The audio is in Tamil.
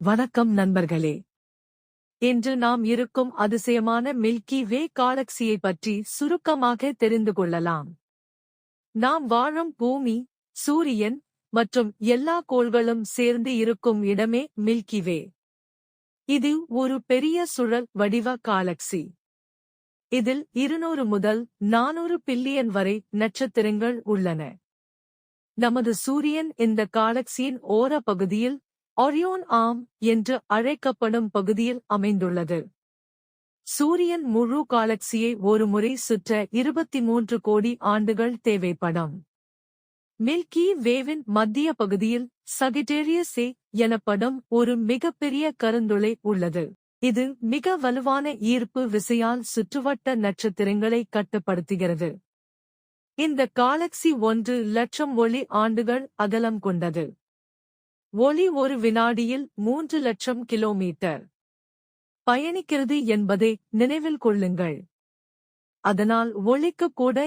வணக்கம் நண்பர்களே. இன்று நாம் இருக்கும் அதிசயமான மில்கி வே காலக்சியை பற்றி சுருக்கமாக தெரிந்து கொள்ளலாம். நாம் வாழும் பூமி, சூரியன் மற்றும் எல்லா கோள்களும் சேர்ந்து இருக்கும் இடமே மில்கி வே. இது ஒரு பெரிய சுழல் வடிவ காலக்சி. இதில் 200 முதல் 400 பில்லியன் வரை நட்சத்திரங்கள் உள்ளன. நமது சூரியன் இந்த காலக்சியின் ஓர பகுதியில் ஒரியோன் ஆர்ம் என்று அழைக்கப்படும் பகுதியில் அமைந்துள்ளது. சூரியன் முழு காலக்சியை ஒரு முறை சுற்ற 23 கோடி ஆண்டுகள் தேவைப்படும். மில்கி வேவின் மத்திய பகுதியில் சகிட்டேரியஸ் ஏ எனப்படும் ஒரு மிகப்பெரிய கருந்துளை உள்ளது. இது மிக வலுவான ஈர்ப்பு விசையால் சுற்றுவட்ட நட்சத்திரங்களை கட்டுப்படுத்துகிறது. இந்த காலக்சி 1 லட்சம் ஒளி ஆண்டுகள் அகலம் கொண்டது. ஒளி ஒரு வினாடியில் 3 லட்சம் கிலோமீட்டர் பயணிக்கிறது என்பதை நினைவில் கொள்ளுங்கள். அதனால் ஒளிக்கு கூட